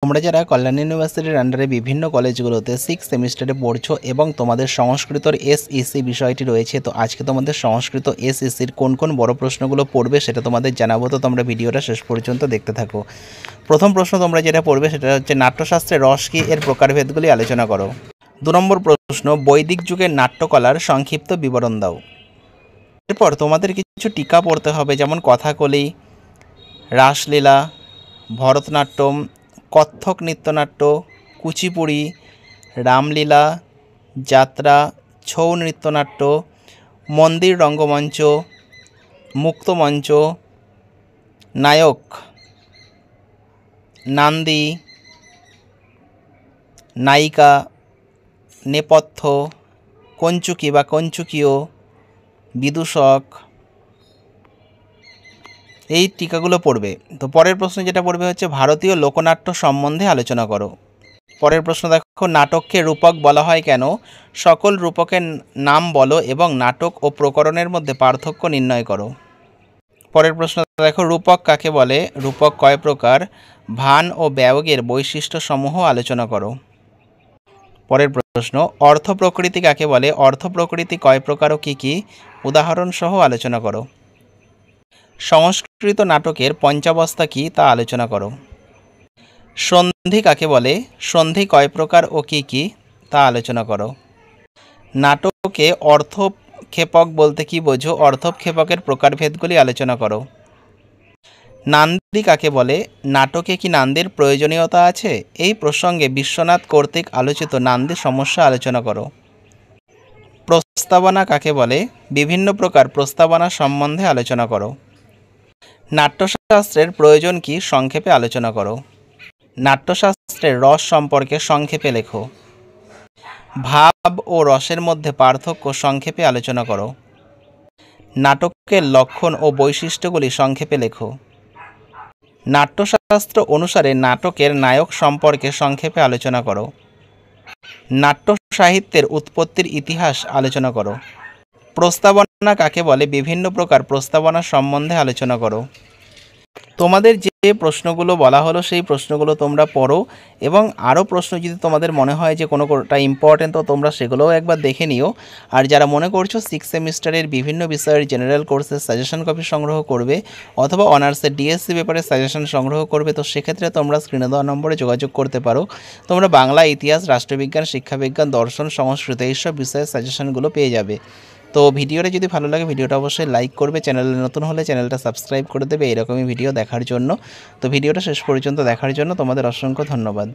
তোমরা যারা কল্যাণ ইউনিভার্সিটির আন্ডারে বিভিন্ন কলেজগুলোতে 6 সেমিস্টারে পড়ছো এবং তোমাদের সংস্কৃতর এসইসি বিষয়টি রয়েছে, তো আজকে তোমাদের সংস্কৃত এসইসির কোন কোন বড় প্রশ্নগুলো পড়বে সেটা তোমাদের জানাবো। তো তোমরা ভিডিওটা শেষ পর্যন্ত দেখতে থাকো। প্রথম প্রশ্ন তোমরা যেটা পড়বে সেটা হচ্ছে নাট্যশাস্ত্রের রস কি, এর প্রকারভেদগুলি আলোচনা করো। 2 নম্বর প্রশ্ন, বৈদিক যুগের নাট্যকলার সংক্ষিপ্ত বিবরণ দাও। এরপর তোমাদের কিছু টিকা পড়তে হবে, যেমন কথাকলি, রাসলীলা, ভরতনাট্যম, কত্থক নৃত্যনাট্য, কুচিপুড়ি, রামলীলা, যাত্রা, ছৌ নৃত্যনাট্য, মন্দির রঙ্গমঞ্চ, মুক্তমঞ্চ, নায়ক, নান্দি, নায়িকা, নেপথ্য, কঞ্চুকি বা কঞ্চুকীয়, বিদূষক, এই টিকাগুলো পড়বে। তো পরের প্রশ্ন যেটা পড়বে হচ্ছে ভারতীয় লোকনাট্য সম্বন্ধে আলোচনা করো। পরের প্রশ্ন দেখো, নাটককে রূপক বলা হয় কেন? সকল রূপকের নাম বলো এবং নাটক ও প্রকরণের মধ্যে পার্থক্য নির্ণয় করো। পরের প্রশ্ন দেখো, রূপক কাকে বলে? রূপক কয় প্রকার? ভান ও ব্যয়োগের বৈশিষ্ট্যসমূহ আলোচনা করো। পরের প্রশ্ন, অর্থ প্রকৃতি কাকে বলে? অর্থ প্রকৃতি কয় প্রকার ও কী কী? উদাহরণ সহ আলোচনা করো। সংস্কৃত নাটকের পঞ্চাবস্থা কী তা আলোচনা করো। সন্ধি কাকে বলে? সন্ধি কয় প্রকার ও কী কী তা আলোচনা করো। নাটকে অর্থক্ষেপক বলতে কী বোঝো? অর্থক্ষেপকের প্রকারভেদগুলি আলোচনা করো। নান্দি কাকে বলে? নাটকে কি নান্দির প্রয়োজনীয়তা আছে? এই প্রসঙ্গে বিশ্বনাথ কর্তৃক আলোচিত নান্দি সমস্যা আলোচনা করো। প্রস্তাবনা কাকে বলে? বিভিন্ন প্রকার প্রস্তাবনা সম্বন্ধে আলোচনা করো। নাট্যশাস্ত্রের প্রয়োজন কি সংক্ষেপে আলোচনা করো। নাট্যশাস্ত্রের রস সম্পর্কে সংক্ষেপে লেখো। ভাব ও রসের মধ্যে পার্থক্য সংক্ষেপে আলোচনা করো। নাটকের লক্ষণ ও বৈশিষ্ট্যগুলি সংক্ষেপে লেখো। নাট্যশাস্ত্র অনুসারে নাটকের নায়ক সম্পর্কে সংক্ষেপে আলোচনা করো। নাট্য সাহিত্যের উৎপত্তির ইতিহাস আলোচনা করো। প্রস্তাবনা কাকে বলে? বিভিন্ন প্রকার প্রস্তাবনা সম্বন্ধে আলোচনা করো। তোমাদের যে প্রশ্নগুলো বলা হলো সেই প্রশ্নগুলো তোমরা পড়ো, এবং আরও প্রশ্ন যদি তোমাদের মনে হয় যে কোনোটা ইম্পর্টেন্ট, তো তোমরা সেগুলোও একবার দেখে নিও। আর যারা মনে করছো 6 সেমিস্টারের বিভিন্ন বিষয়ের জেনারেল কোর্সের সাজেশন কপি সংগ্রহ করবে অথবা অনার্সের ডিএসসি পেপারে সাজেশন সংগ্রহ করবে, তো সেক্ষেত্রে তোমরা স্ক্রিনে দেওয়া নম্বরে যোগাযোগ করতে পারো। তোমরা বাংলা, ইতিহাস, রাষ্ট্রবিজ্ঞান, শিক্ষাবিজ্ঞান, দর্শন, সংস্কৃত এইসব বিষয়ের সাজেশনগুলো পেয়ে যাবে। তো ভিডিওটা যদি ভালো লাগে ভিডিওটা অবশ্যই লাইক করবে, চ্যানেলে নতুন হলে চ্যানেলটা সাবস্ক্রাইব করে দেবে এরকমই ভিডিও দেখার জন্য। তো ভিডিওটা শেষ পর্যন্ত দেখার জন্য তোমাদের অসংখ্য ধন্যবাদ।